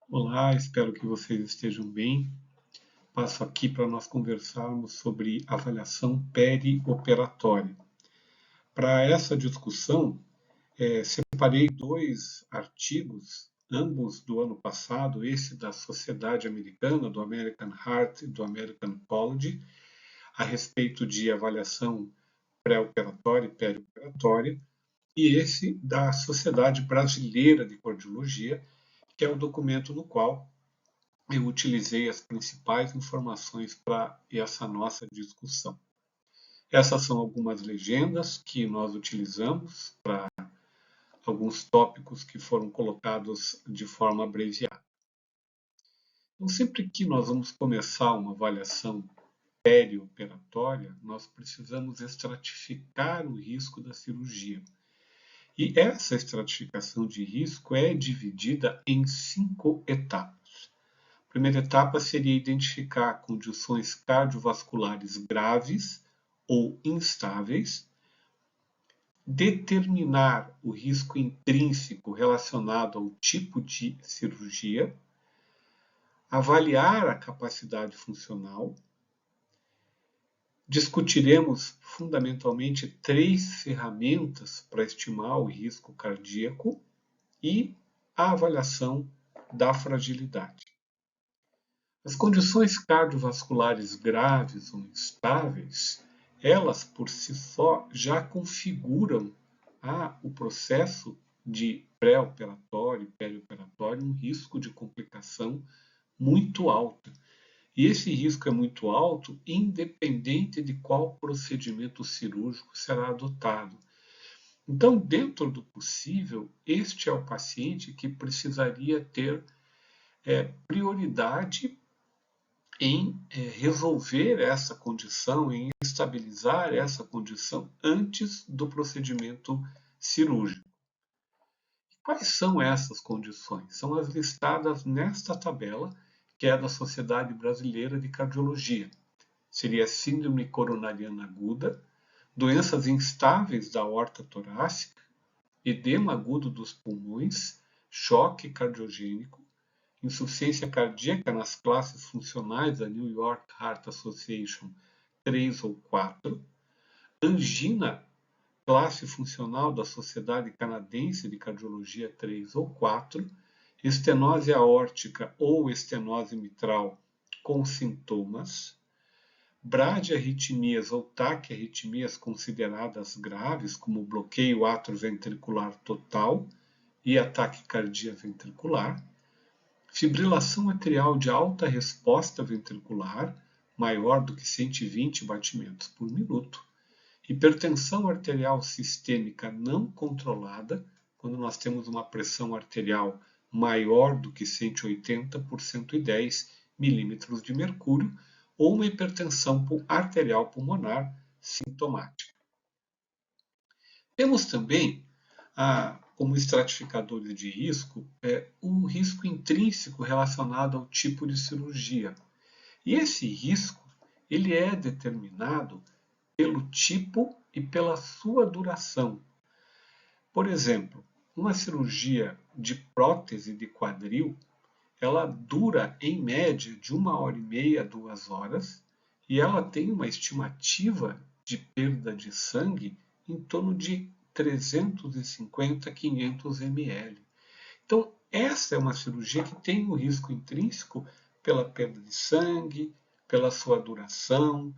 Olá, espero que vocês estejam bem. Passo aqui para nós conversarmos sobre avaliação perioperatória. Para essa discussão, separei dois artigos, ambos do ano passado, esse da Sociedade Americana, do American Heart e do American College, a respeito de avaliação pré-operatória e perioperatória, e esse da Sociedade Brasileira de Cardiologia, que é o documento no qual eu utilizei as principais informações para essa nossa discussão. Essas são algumas legendas que nós utilizamos para alguns tópicos que foram colocados de forma abreviada. Então, sempre que nós vamos começar uma avaliação perioperatória, nós precisamos estratificar o risco da cirurgia. E essa estratificação de risco é dividida em 5 etapas. A primeira etapa seria identificar condições cardiovasculares graves ou instáveis, determinar o risco intrínseco relacionado ao tipo de cirurgia, avaliar a capacidade funcional. Discutiremos fundamentalmente 3 ferramentas para estimar o risco cardíaco e a avaliação da fragilidade. As condições cardiovasculares graves ou instáveis, elas por si só já configuram o processo de pré-operatório e perioperatório um risco de complicação muito alto. E esse risco é muito alto independente de qual procedimento cirúrgico será adotado. Então, dentro do possível, este é o paciente que precisaria ter prioridade em resolver essa condição, em estabilizar essa condição antes do procedimento cirúrgico. Quais são essas condições? São as listadas nesta tabela, que é da Sociedade Brasileira de Cardiologia. Seria síndrome coronariana aguda, doenças instáveis da aorta torácica, edema agudo dos pulmões, choque cardiogênico, insuficiência cardíaca nas classes funcionais da New York Heart Association 3 ou 4, angina, classe funcional da Sociedade Canadense de Cardiologia 3 ou 4, estenose aórtica ou estenose mitral com sintomas, bradiarritmias ou taquiarritmias consideradas graves, como bloqueio atrioventricular total e ataque cardíaco ventricular, fibrilação atrial de alta resposta ventricular, maior do que 120 batimentos por minuto, hipertensão arterial sistêmica não controlada, quando nós temos uma pressão arterial maior do que 180 por 110 milímetros de mercúrio, ou uma hipertensão arterial pulmonar sintomática. Temos também como estratificadores de risco, o risco intrínseco relacionado ao tipo de cirurgia. E esse risco ele é determinado pelo tipo e pela sua duração. Por exemplo, uma cirurgia de prótese de quadril, ela dura em média de 1h30 a 2 horas e ela tem uma estimativa de perda de sangue em torno de 350 a 500 ml. Então, essa é uma cirurgia que tem um risco intrínseco pela perda de sangue, pela sua duração,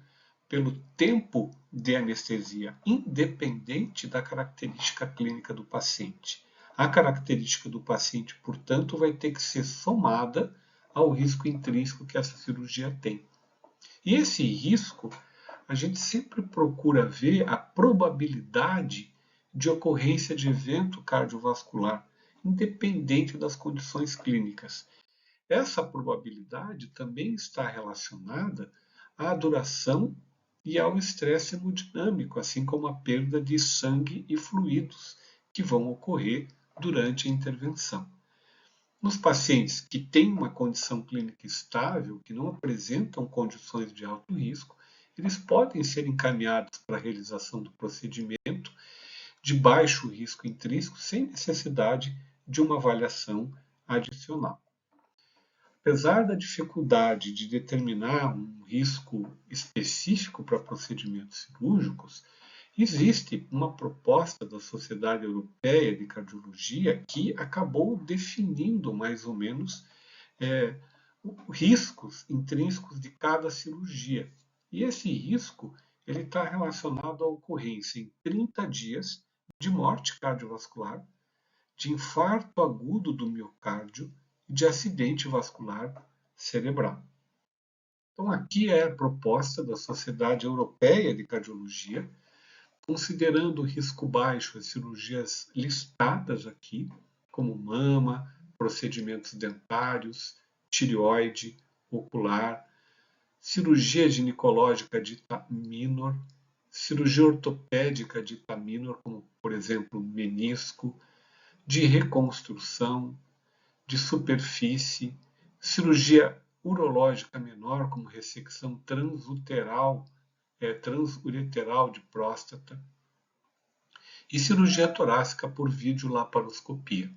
pelo tempo de anestesia, independente da característica clínica do paciente. A característica do paciente, portanto, vai ter que ser somada ao risco intrínseco que essa cirurgia tem. E esse risco, a gente sempre procura ver a probabilidade de ocorrência de evento cardiovascular, independente das condições clínicas. Essa probabilidade também está relacionada à duração e ao estresse hemodinâmico, assim como a perda de sangue e fluidos que vão ocorrer durante a intervenção. Nos pacientes que têm uma condição clínica estável, que não apresentam condições de alto risco, eles podem ser encaminhados para a realização do procedimento de baixo risco intrínseco, sem necessidade de uma avaliação adicional. apesar da dificuldade de determinar um risco específico para procedimentos cirúrgicos, existe uma proposta da Sociedade Europeia de Cardiologia que acabou definindo mais ou menos é, riscos intrínsecos de cada cirurgia. E esse risco ele está relacionado à ocorrência em 30 dias de morte cardiovascular, de infarto agudo do miocárdio e de acidente vascular cerebral. Então, aqui é a proposta da Sociedade Europeia de Cardiologia, considerando o risco baixo as cirurgias listadas aqui, como mama, procedimentos dentários, tireoide, ocular, cirurgia ginecológica dita minor, cirurgia ortopédica dita minor, como por exemplo menisco, de reconstrução, de superfície, cirurgia urológica menor, como ressecção transuteral, transureteral de próstata, e cirurgia torácica por videolaparoscopia.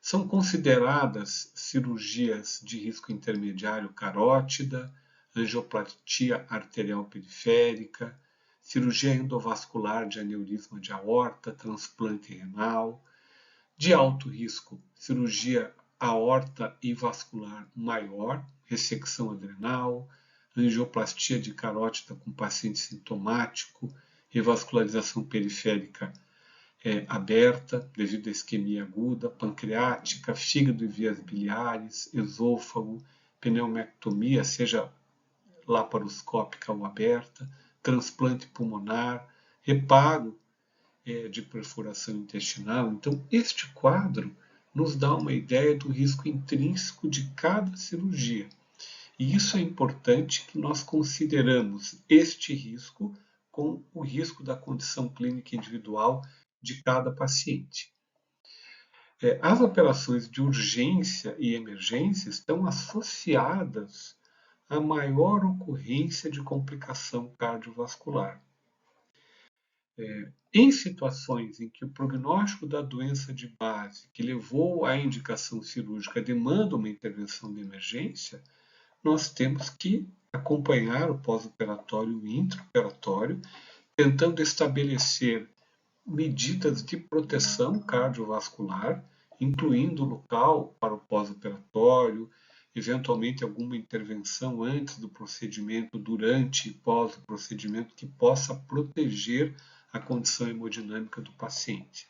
São consideradas cirurgias de risco intermediário carótida, angioplastia arterial periférica, cirurgia endovascular de aneurisma de aorta, transplante renal, de alto risco, cirurgia aorta e vascular maior, ressecção adrenal, angioplastia de carótida com paciente sintomático, revascularização periférica aberta devido à isquemia aguda, pancreática, fígado e vias biliares, esôfago, pneumectomia, seja laparoscópica ou aberta, transplante pulmonar, reparo de perfuração intestinal. Então, este quadro nos dá uma ideia do risco intrínseco de cada cirurgia. E isso é importante que nós consideramos este risco com o risco da condição clínica individual de cada paciente. As operações de urgência e emergência estão associadas à maior ocorrência de complicação cardiovascular. Em situações em que o prognóstico da doença de base que levou à indicação cirúrgica demanda uma intervenção de emergência, nós temos que acompanhar o pós-operatório e o intraoperatório, tentando estabelecer medidas de proteção cardiovascular, incluindo local para o pós-operatório, eventualmente alguma intervenção antes do procedimento, durante e pós o procedimento, que possa proteger a condição hemodinâmica do paciente.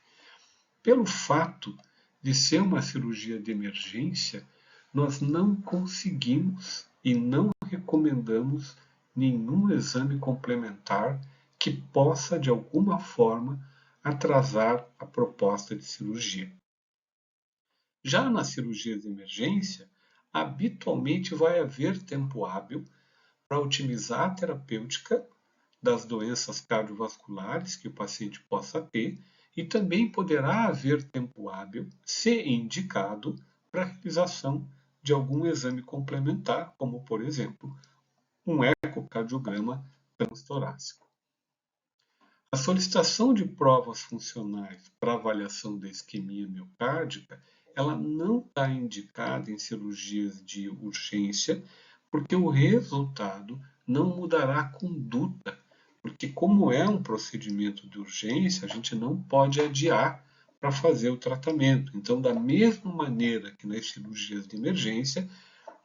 Pelo fato de ser uma cirurgia de emergência, nós não conseguimos e não recomendamos nenhum exame complementar que possa, de alguma forma, atrasar a proposta de cirurgia. Já nas cirurgias de emergência, habitualmente vai haver tempo hábil para otimizar a terapêutica das doenças cardiovasculares que o paciente possa ter e também poderá haver tempo hábil, se indicado, para a realização de algum exame complementar, como, por exemplo, um ecocardiograma transtorácico. A solicitação de provas funcionais para avaliação da isquemia miocárdica, ela não está indicada em cirurgias de urgência, porque o resultado não mudará a conduta, porque como é um procedimento de urgência, a gente não pode adiar para fazer o tratamento. Então, da mesma maneira que nas cirurgias de emergência,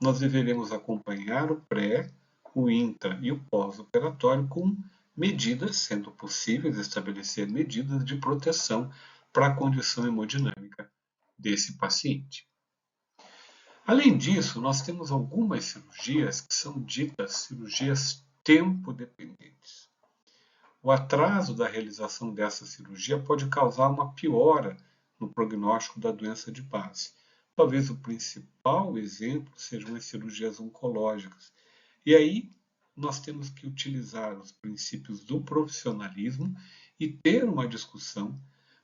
nós deveremos acompanhar o pré, o intra e o pós-operatório com medidas, sendo possíveis estabelecer medidas de proteção para a condição hemodinâmica desse paciente. Além disso, nós temos algumas cirurgias que são ditas cirurgias tempo-dependentes. O atraso da realização dessa cirurgia pode causar uma piora no prognóstico da doença de base. Talvez o principal exemplo sejam as cirurgias oncológicas. E aí nós temos que utilizar os princípios do profissionalismo e ter uma discussão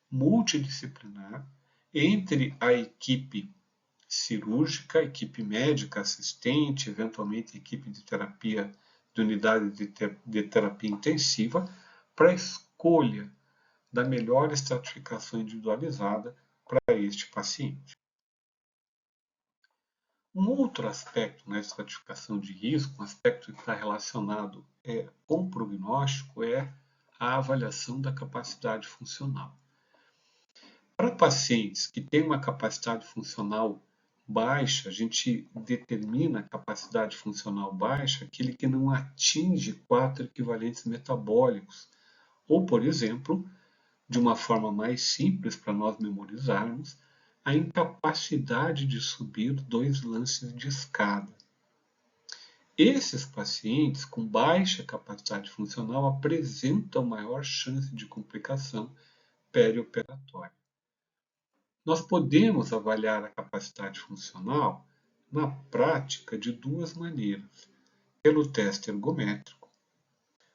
multidisciplinar entre a equipe cirúrgica, a equipe médica assistente, eventualmente a equipe de terapia de unidade de terapia intensiva, para a escolha da melhor estratificação individualizada para este paciente. Um outro aspecto na estratificação de risco, um aspecto que está relacionado com o prognóstico, é a avaliação da capacidade funcional. Para pacientes que têm uma capacidade funcional baixa, a gente determina a capacidade funcional baixa aquele que não atinge 4 equivalentes metabólicos, ou, por exemplo, de uma forma mais simples para nós memorizarmos, a incapacidade de subir 2 lances de escada. Esses pacientes com baixa capacidade funcional apresentam maior chance de complicação perioperatória. Nós podemos avaliar a capacidade funcional na prática de duas maneiras. Pelo teste ergométrico.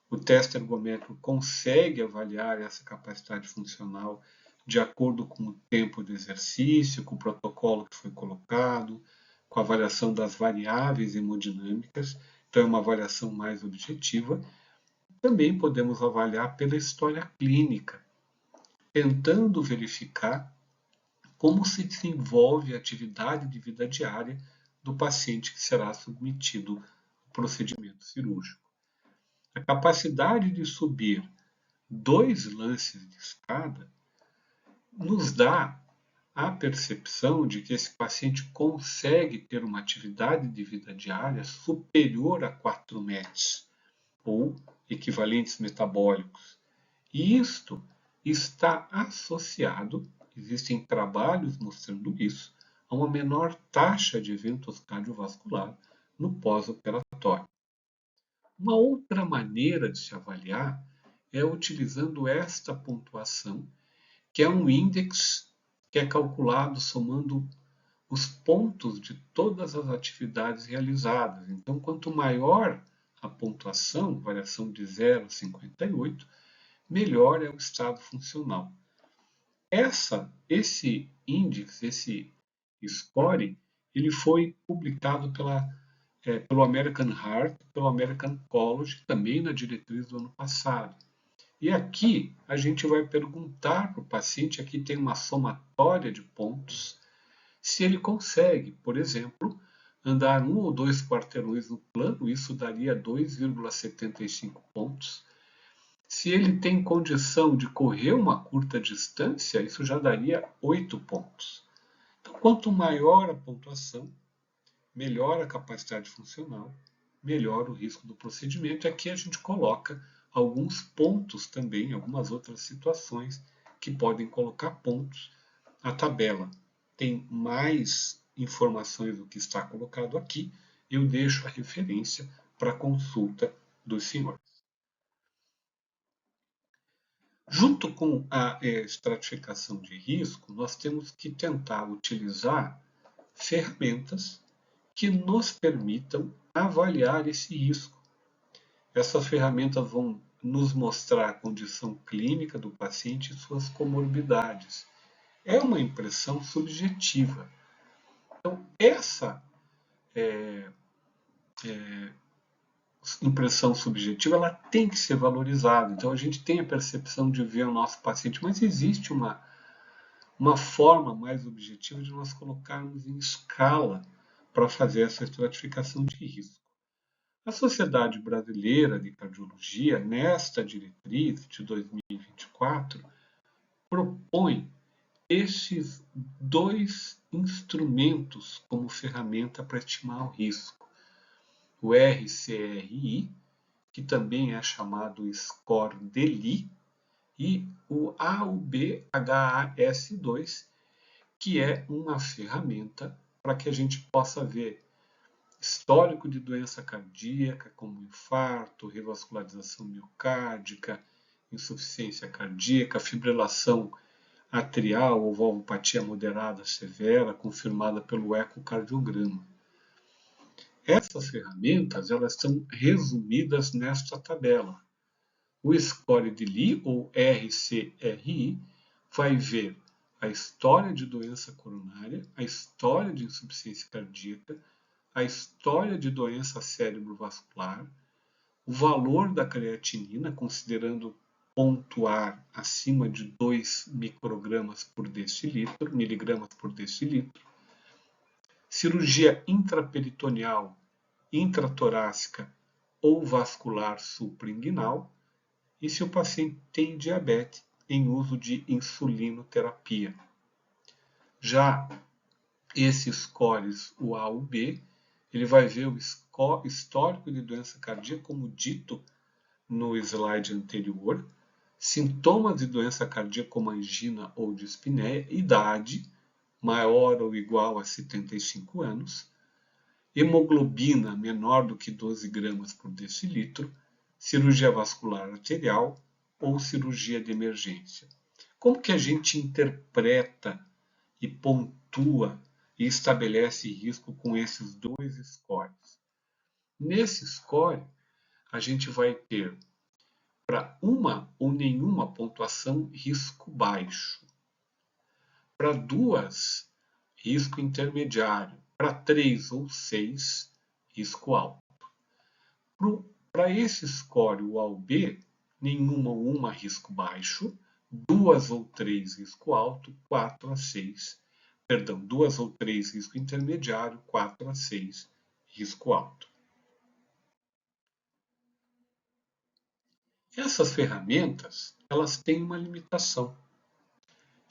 O teste ergométrico consegue avaliar essa capacidade funcional de acordo com o tempo de exercício, com o protocolo que foi colocado, com a avaliação das variáveis hemodinâmicas, então é uma avaliação mais objetiva. Também podemos avaliar pela história clínica, tentando verificar como se desenvolve a atividade de vida diária do paciente que será submetido ao procedimento cirúrgico. A capacidade de subir 2 lances de escada nos dá a percepção de que esse paciente consegue ter uma atividade de vida diária superior a 4 METs, ou equivalentes metabólicos. E isto está associado, existem trabalhos mostrando isso, a uma menor taxa de eventos cardiovasculares no pós-operatório. Uma outra maneira de se avaliar é utilizando esta pontuação, que é um índice que é calculado somando os pontos de todas as atividades realizadas. Então, quanto maior a pontuação, variação de 0 a 58, melhor é o estado funcional. Esse índice, esse score, ele foi publicado pelo American Heart, pelo American College, também na diretriz do ano passado. E aqui a gente vai perguntar para o paciente, aqui tem uma somatória de pontos, se ele consegue, por exemplo, andar 1 ou 2 quarteirões no plano, isso daria 2,75 pontos. Se ele tem condição de correr uma curta distância, isso já daria 8 pontos. Então, quanto maior a pontuação, melhor a capacidade funcional, melhor o risco do procedimento. E aqui a gente coloca alguns pontos também, algumas outras situações que podem colocar pontos. A tabela tem mais informações do que está colocado aqui. Eu deixo a referência para consulta dos senhores. Junto com a estratificação de risco, nós temos que tentar utilizar ferramentas que nos permitam avaliar esse risco. Essas ferramentas vão nos mostrar a condição clínica do paciente e suas comorbidades. É uma impressão subjetiva. Então, essa impressão subjetiva ela tem que ser valorizada. Então, a gente tem a percepção de ver o nosso paciente, mas existe uma forma mais objetiva de nós colocarmos em escala para fazer essa estratificação de risco. A Sociedade Brasileira de Cardiologia, nesta diretriz de 2024, propõe esses 2 instrumentos como ferramenta para estimar o risco. O RCRI, que também é chamado Score DELI, e o AUB-HAS2, que é uma ferramenta para que a gente possa ver histórico de doença cardíaca, como infarto, revascularização miocárdica, insuficiência cardíaca, fibrilação atrial ou valvopatia moderada severa, confirmada pelo ecocardiograma. Essas ferramentas elas são resumidas nesta tabela. O score de Lee, ou RCRI, vai ver a história de doença coronária, a história de insuficiência cardíaca, a história de doença cerebrovascular, o valor da creatinina, considerando pontuar acima de 2 miligramas por decilitro, cirurgia intraperitoneal, intratorácica ou vascular suprainguinal, e se o paciente tem diabetes, em uso de insulinoterapia. Já esse scores, o A ou B, ele vai ver o histórico de doença cardíaca, como dito no slide anterior, sintomas de doença cardíaca como angina ou dispneia, idade maior ou igual a 75 anos, hemoglobina menor do que 12 gramas por decilitro, cirurgia vascular arterial ou cirurgia de emergência. Como que a gente interpreta e pontua e estabelece risco com esses dois scores? Nesse score, a gente vai ter para uma ou nenhuma pontuação risco baixo, para duas, risco intermediário, para 3 ou 6, risco alto. Para esse score, o A ou B, nenhuma ou uma risco baixo, 2 ou 3 risco alto, 4 a 6, perdão, 2 ou 3 risco intermediário, 4 a 6 risco alto. Essas ferramentas, elas têm uma limitação.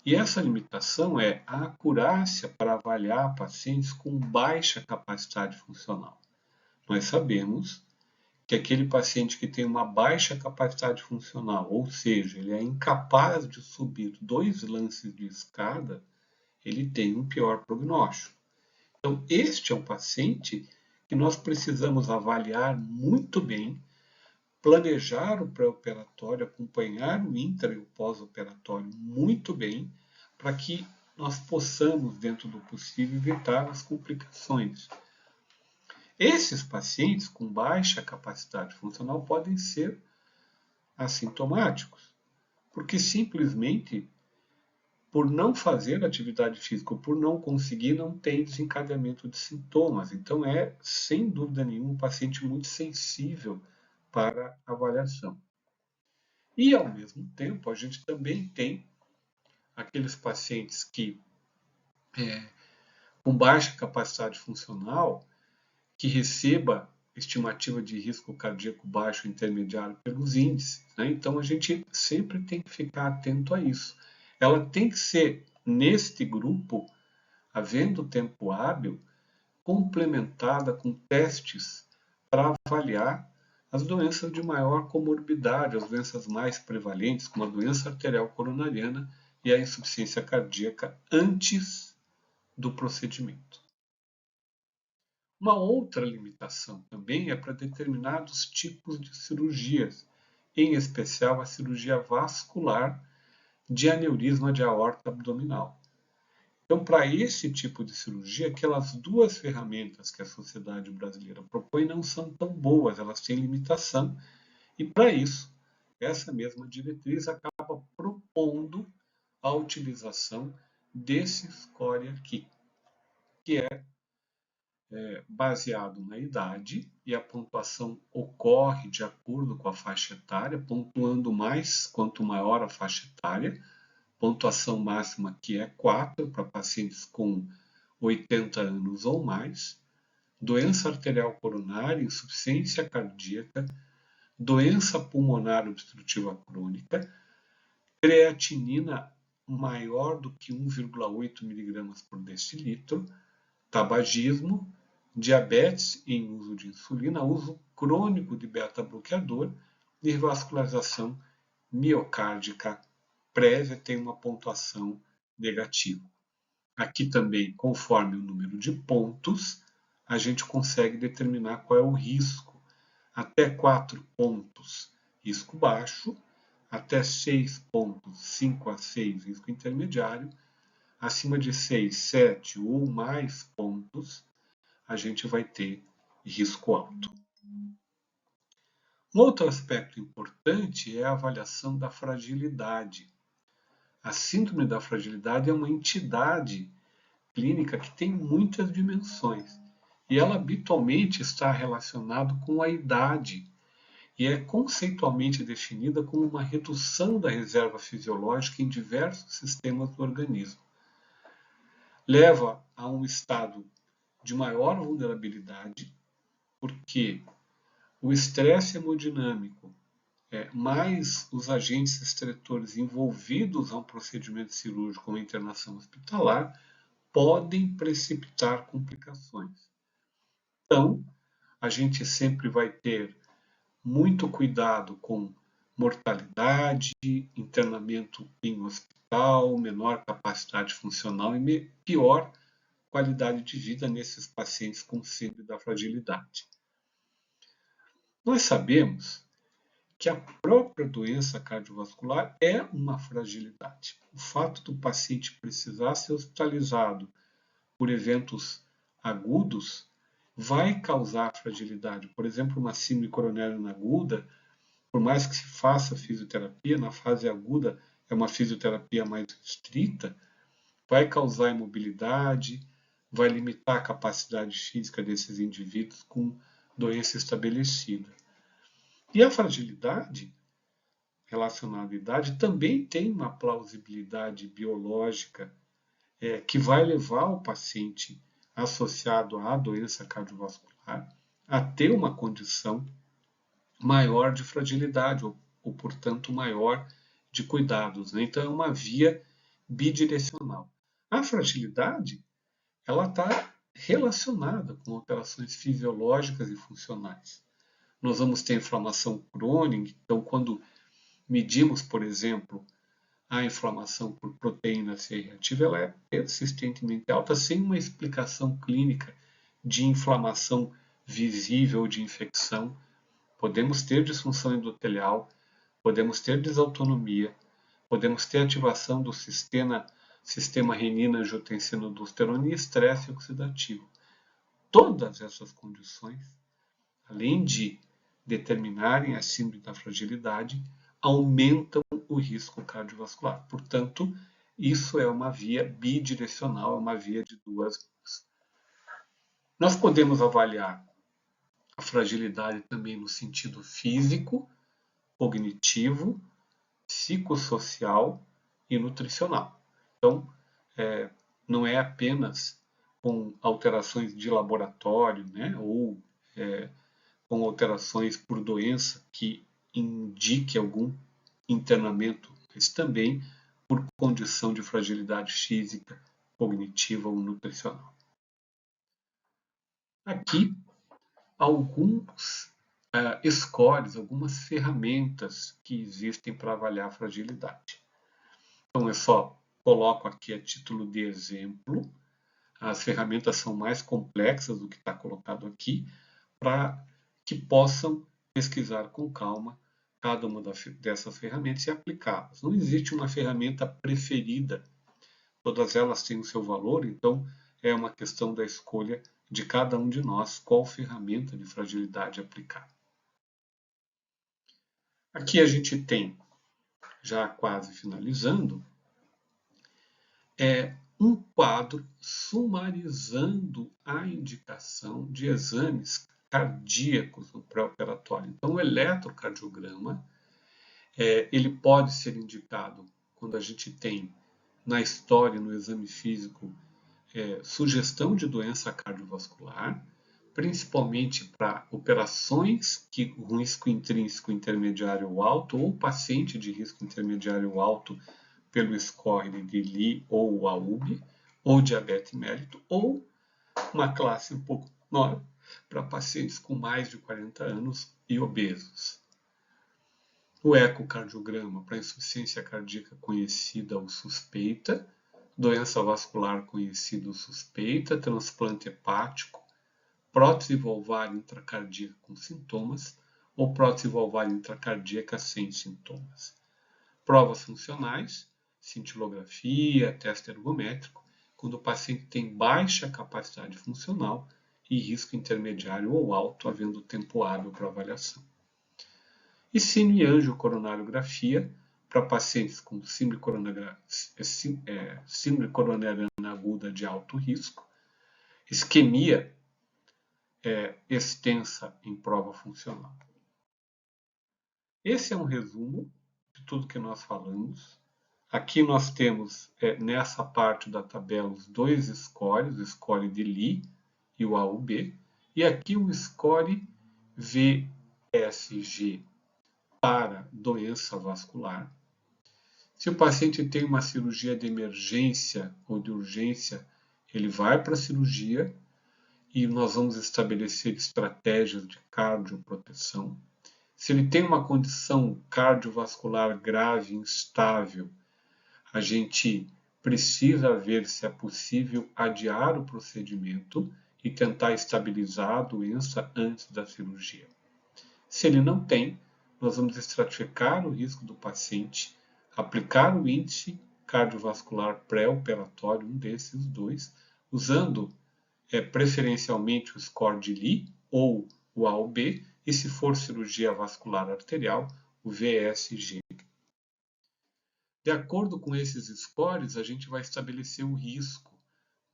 E essa limitação é a acurácia para avaliar pacientes com baixa capacidade funcional. Nós sabemos que aquele paciente que tem uma baixa capacidade funcional, ou seja, ele é incapaz de subir 2 lances de escada, ele tem um pior prognóstico. Então, este é um paciente que nós precisamos avaliar muito bem, planejar o pré-operatório, acompanhar o intra e o pós-operatório muito bem, para que nós possamos, dentro do possível, evitar as complicações. Esses pacientes com baixa capacidade funcional podem ser assintomáticos, porque simplesmente por não fazer atividade física ou por não conseguir, não tem desencadeamento de sintomas. Então é, sem dúvida nenhuma, um paciente muito sensível para avaliação. E, ao mesmo tempo, a gente também tem aqueles pacientes que, com baixa capacidade funcional, que receba estimativa de risco cardíaco baixo intermediário pelos índices. Né? Então, a gente sempre tem que ficar atento a isso. Ela tem que ser, neste grupo, havendo tempo hábil, complementada com testes para avaliar as doenças de maior comorbidade, as doenças mais prevalentes, como a doença arterial coronariana e a insuficiência cardíaca, antes do procedimento. Uma outra limitação também é para determinados tipos de cirurgias, em especial a cirurgia vascular de aneurisma de aorta abdominal. Então, para esse tipo de cirurgia, aquelas duas ferramentas que a Sociedade Brasileira propõe não são tão boas, elas têm limitação, e para isso, essa mesma diretriz acaba propondo a utilização desse score aqui, que é baseado na idade, e a pontuação ocorre de acordo com a faixa etária, pontuando mais quanto maior a faixa etária. Pontuação máxima que é 4 para pacientes com 80 anos ou mais, doença arterial coronária, insuficiência cardíaca, doença pulmonar obstrutiva crônica, creatinina maior do que 1,8 mg por decilitro, tabagismo, diabetes em uso de insulina, uso crônico de beta-bloqueador e vascularização miocárdica prévia tem uma pontuação negativa. Aqui também, conforme o número de pontos, a gente consegue determinar qual é o risco. Até 4 pontos, risco baixo. Até 6 pontos, 5 a 6, risco intermediário. Acima de 6, 7 ou mais pontos, a gente vai ter risco alto. Um outro aspecto importante é a avaliação da fragilidade. A síndrome da fragilidade é uma entidade clínica que tem muitas dimensões e ela habitualmente está relacionada com a idade e é conceitualmente definida como uma redução da reserva fisiológica em diversos sistemas do organismo. Leva a um estado de maior vulnerabilidade, porque o estresse hemodinâmico, mais os agentes estretores envolvidos a um procedimento cirúrgico ou internação hospitalar, podem precipitar complicações. Então, a gente sempre vai ter muito cuidado com mortalidade, internamento em hospital, menor capacidade funcional e pior qualidade de vida nesses pacientes com síndrome da fragilidade. Nós sabemos que a própria doença cardiovascular é uma fragilidade. O fato do paciente precisar ser hospitalizado por eventos agudos vai causar fragilidade. Por exemplo, uma síndrome coronariana aguda, por mais que se faça fisioterapia, na fase aguda é uma fisioterapia mais restrita, vai causar imobilidade, vai limitar a capacidade física desses indivíduos com doença estabelecida. E a fragilidade relacionada à idade também tem uma plausibilidade biológica que vai levar o paciente associado à doença cardiovascular a ter uma condição maior de fragilidade, ou portanto, maior de cuidados. Né? Então, é uma via bidirecional. A fragilidade ela está relacionada com alterações fisiológicas e funcionais. Nós vamos ter inflamação crônica, então, quando medimos, por exemplo, a inflamação por proteína C reativa, ela é persistentemente alta, sem uma explicação clínica de inflamação visível ou de infecção. Podemos ter disfunção endotelial, podemos ter desautonomia, podemos ter ativação do sistema renina-angiotensina-aldosterona e estresse oxidativo. Todas essas condições, além de determinarem a síndrome da fragilidade, aumentam o risco cardiovascular. Portanto, isso é uma via bidirecional, é uma via de duas vias. Nós podemos avaliar a fragilidade também no sentido físico, cognitivo, psicossocial e nutricional. Então, não é apenas com alterações de laboratório, né, ou com alterações por doença que indique algum internamento, mas também por condição de fragilidade física, cognitiva ou nutricional. Aqui, alguns scores, algumas ferramentas que existem para avaliar a fragilidade. Então, eu só coloco aqui a título de exemplo. As ferramentas são mais complexas do que está colocado aqui, para que possam pesquisar com calma cada uma dessas ferramentas e aplicá-las. Não existe uma ferramenta preferida, todas elas têm o seu valor, então é uma questão da escolha de cada um de nós qual ferramenta de fragilidade aplicar. Aqui a gente tem, já quase finalizando, um quadro sumarizando a indicação de exames cardíacos no pré-operatório. Então, o eletrocardiograma, ele pode ser indicado quando a gente tem na história, no exame físico, sugestão de doença cardiovascular, principalmente para operações com risco intrínseco intermediário ou alto, ou paciente de risco intermediário ou alto pelo score de Lee ou AUB, ou diabetes mellitus, ou uma classe um pouco menor para pacientes com mais de 40 anos e obesos. O ecocardiograma para insuficiência cardíaca conhecida ou suspeita, doença vascular conhecida ou suspeita, transplante hepático, prótese valvar intracardíaca com sintomas ou prótese valvar intracardíaca sem sintomas. Provas funcionais, cintilografia, teste ergométrico, quando o paciente tem baixa capacidade funcional e risco intermediário ou alto, havendo tempo hábil para avaliação. E sino e angiocoronariografia para pacientes com síndrome coronariana aguda de alto risco, isquemia extensa em prova funcional. Esse é um resumo de tudo que nós falamos. Aqui nós temos, nessa parte da tabela, os dois scores, o score de Lee e o AUB, e aqui o score VSG para doença vascular. Se o paciente tem uma cirurgia de emergência ou de urgência, ele vai para a cirurgia e nós vamos estabelecer estratégias de cardioproteção. Se ele tem uma condição cardiovascular grave, instável, a gente precisa ver se é possível adiar o procedimento e tentar estabilizar a doença antes da cirurgia. Se ele não tem, nós vamos estratificar o risco do paciente, aplicar o índice cardiovascular pré-operatório, um desses dois, usando preferencialmente o score de Lee ou o AUB, e se for cirurgia vascular arterial, o VSG. De acordo com esses scores, a gente vai estabelecer o risco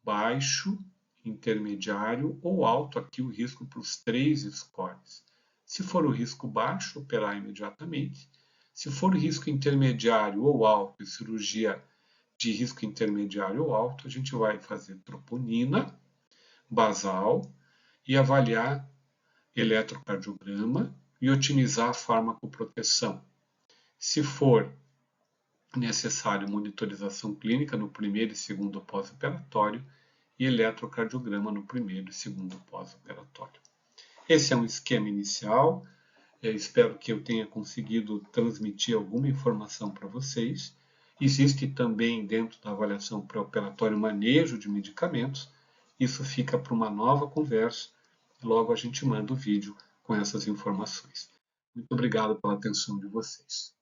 baixo, intermediário ou alto, aqui o risco para os 3 scores. Se for o risco baixo, operar imediatamente. Se for o risco intermediário ou alto e cirurgia de risco intermediário ou alto, a gente vai fazer troponina basal e avaliar eletrocardiograma e otimizar a farmacoproteção. Se for necessário monitorização clínica no primeiro e segundo pós-operatório e eletrocardiograma no primeiro e segundo pós-operatório. Esse é um esquema inicial. Espero que eu tenha conseguido transmitir alguma informação para vocês. Existe também dentro da avaliação pré-operatória manejo de medicamentos. Isso fica para uma nova conversa. Logo a gente manda o vídeo com essas informações. Muito obrigado pela atenção de vocês.